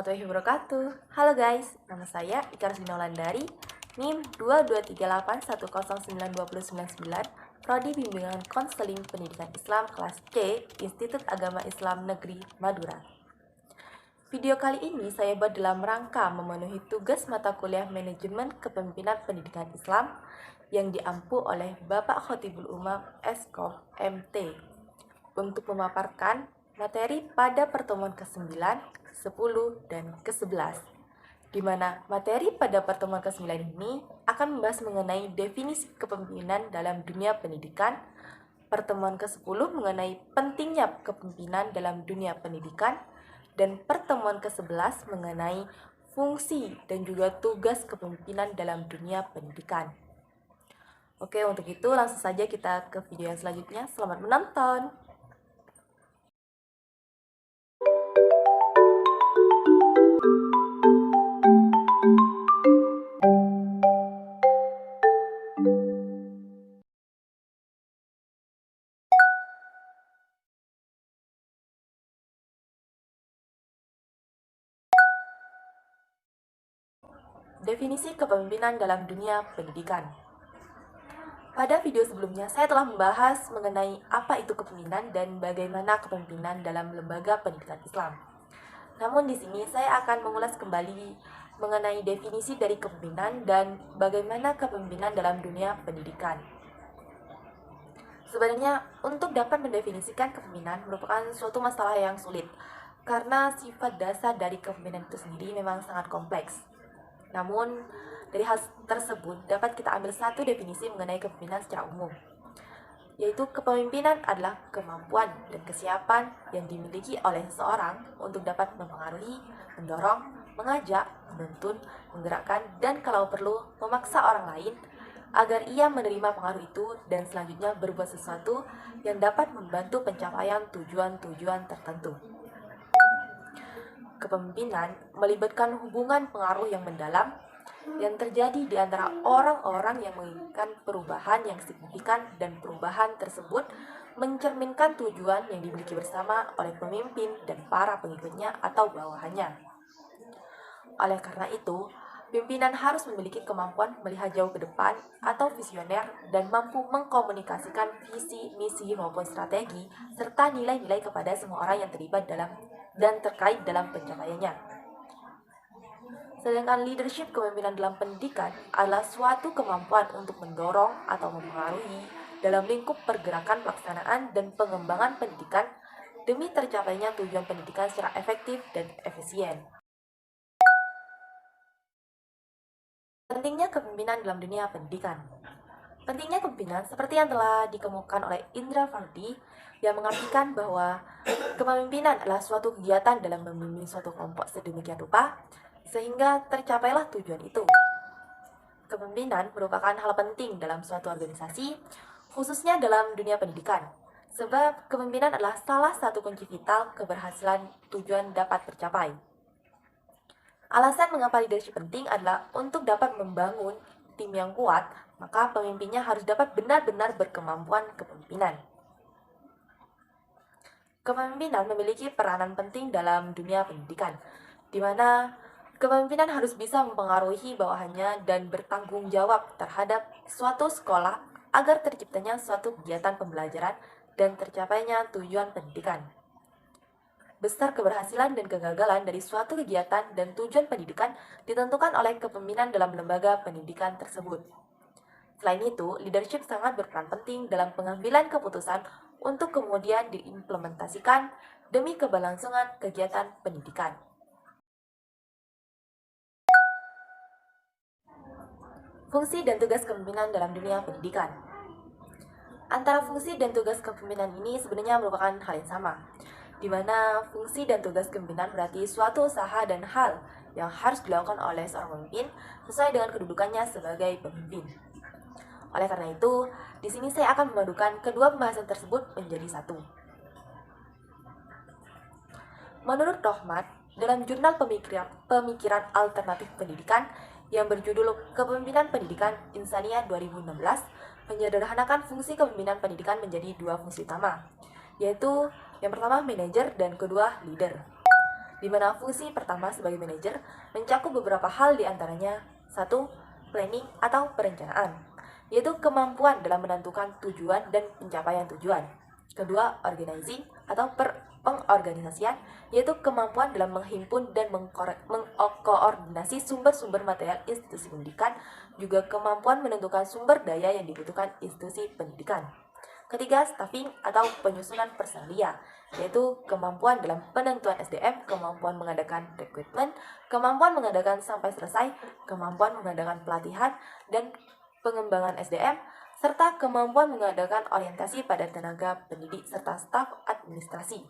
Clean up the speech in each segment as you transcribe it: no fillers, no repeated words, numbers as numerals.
warahmatullahi wabarakatuh. Halo guys, nama saya Ika Rusdina Wulandari, NIM 22381092099, Prodi Bimbingan Konseling Pendidikan Islam kelas C, Institut Agama Islam Negeri Madura. Video kali ini saya buat dalam rangka memenuhi tugas mata kuliah Manajemen Kepemimpinan Pendidikan Islam yang diampu oleh Bapak Khotibul Umam Eskov MT untuk memaparkan materi pada pertemuan ke-9, 10, dan ke-11, di mana materi pada pertemuan ke-9 ini akan membahas mengenai definisi kepemimpinan dalam dunia pendidikan, pertemuan ke-10 mengenai pentingnya kepemimpinan dalam dunia pendidikan, dan pertemuan ke-11 mengenai fungsi dan juga tugas kepemimpinan dalam dunia pendidikan. Oke, untuk itu langsung saja kita ke video yang selanjutnya. Selamat menonton! Definisi kepemimpinan dalam dunia pendidikan. Pada video sebelumnya, saya telah membahas mengenai apa itu kepemimpinan dan bagaimana kepemimpinan dalam lembaga pendidikan Islam. Namun di sini saya akan mengulas kembali mengenai definisi dari kepemimpinan dan bagaimana kepemimpinan dalam dunia pendidikan. Sebenarnya, untuk dapat mendefinisikan kepemimpinan merupakan suatu masalah yang sulit, karena sifat dasar dari kepemimpinan itu sendiri memang sangat kompleks. Namun, dari hal tersebut dapat kita ambil satu definisi mengenai kepemimpinan secara umum, yaitu kepemimpinan adalah kemampuan dan kesiapan yang dimiliki oleh seseorang untuk dapat mempengaruhi, mendorong, mengajak, menuntun, menggerakkan, dan kalau perlu memaksa orang lain agar ia menerima pengaruh itu dan selanjutnya berbuat sesuatu yang dapat membantu pencapaian tujuan-tujuan tertentu. Kepemimpinan melibatkan hubungan pengaruh yang mendalam yang terjadi di antara orang-orang yang menginginkan perubahan yang signifikan, dan perubahan tersebut mencerminkan tujuan yang dimiliki bersama oleh pemimpin dan para pengikutnya atau bawahannya. Oleh karena itu, pimpinan harus memiliki kemampuan melihat jauh ke depan atau visioner dan mampu mengkomunikasikan visi, misi maupun strategi serta nilai-nilai kepada semua orang yang terlibat dalam dan terkait dalam pencapaiannya. Sedangkan leadership kepemimpinan dalam pendidikan adalah suatu kemampuan untuk mendorong atau mempengaruhi dalam lingkup pergerakan pelaksanaan dan pengembangan pendidikan demi tercapainya tujuan pendidikan secara efektif dan efisien. Pentingnya kepemimpinan dalam dunia pendidikan. Pentingnya kepemimpinan seperti yang telah dikemukakan oleh Indra Fardi yang mengartikan bahwa kepemimpinan adalah suatu kegiatan dalam membimbing suatu kelompok sedemikian rupa sehingga tercapailah tujuan itu. Kepemimpinan merupakan hal penting dalam suatu organisasi, khususnya dalam dunia pendidikan, sebab kepemimpinan adalah salah satu kunci vital keberhasilan tujuan dapat tercapai. Alasan mengapa leadership penting adalah untuk dapat membangun tim yang kuat, maka pemimpinnya harus dapat benar-benar berkemampuan kepemimpinan. Kepemimpinan memiliki peranan penting dalam dunia pendidikan, di mana kepemimpinan harus bisa mempengaruhi bawahannya dan bertanggung jawab terhadap suatu sekolah agar terciptanya suatu kegiatan pembelajaran dan tercapainya tujuan pendidikan. Besar keberhasilan dan kegagalan dari suatu kegiatan dan tujuan pendidikan ditentukan oleh kepemimpinan dalam lembaga pendidikan tersebut. Selain itu, leadership sangat berperan penting dalam pengambilan keputusan untuk kemudian diimplementasikan demi keberlangsungan kegiatan pendidikan. Fungsi dan tugas kepemimpinan dalam dunia pendidikan. Antara fungsi dan tugas kepemimpinan ini sebenarnya merupakan hal yang sama, di mana fungsi dan tugas kepemimpinan berarti suatu usaha dan hal yang harus dilakukan oleh seorang pemimpin sesuai dengan kedudukannya sebagai pemimpin. Oleh karena itu, di sini saya akan memadukan kedua pembahasan tersebut menjadi satu. Menurut Rohmat, dalam jurnal pemikiran alternatif pendidikan yang berjudul Kepemimpinan Pendidikan Insania 2016, menyederhanakan fungsi kepemimpinan pendidikan menjadi dua fungsi utama, yaitu yang pertama manajer dan kedua leader. di mana fungsi pertama sebagai manajer mencakup beberapa hal diantaranya. 1. Planning atau perencanaan, yaitu kemampuan dalam menentukan tujuan dan pencapaian tujuan. Kedua, organizing atau pengorganisasian, yaitu kemampuan dalam menghimpun dan mengkoordinasi sumber-sumber material institusi pendidikan, juga kemampuan menentukan sumber daya yang dibutuhkan institusi pendidikan. Ketiga, staffing atau penyusunan personalia, yaitu kemampuan dalam penentuan SDM, kemampuan mengadakan rekrutmen, kemampuan mengadakan sampai selesai, kemampuan mengadakan pelatihan dan pengembangan SDM, serta kemampuan mengadakan orientasi pada tenaga pendidik serta staf administrasi.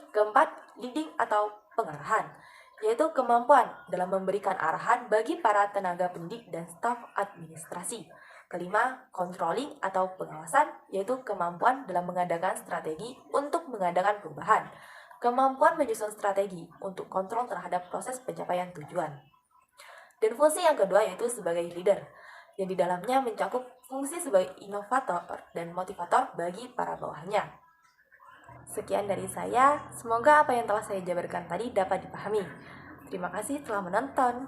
Keempat, leading atau pengarahan, yaitu kemampuan dalam memberikan arahan bagi para tenaga pendidik dan staf administrasi. Kelima, controlling atau pengawasan, yaitu kemampuan dalam mengadakan strategi untuk mengadakan perubahan. Kemampuan menyusun strategi untuk kontrol terhadap proses pencapaian tujuan. Dan fungsi yang kedua yaitu sebagai leader, yang di dalamnya mencakup fungsi sebagai inovator dan motivator bagi para bawahannya. Sekian dari saya, semoga apa yang telah saya jabarkan tadi dapat dipahami. Terima kasih telah menonton.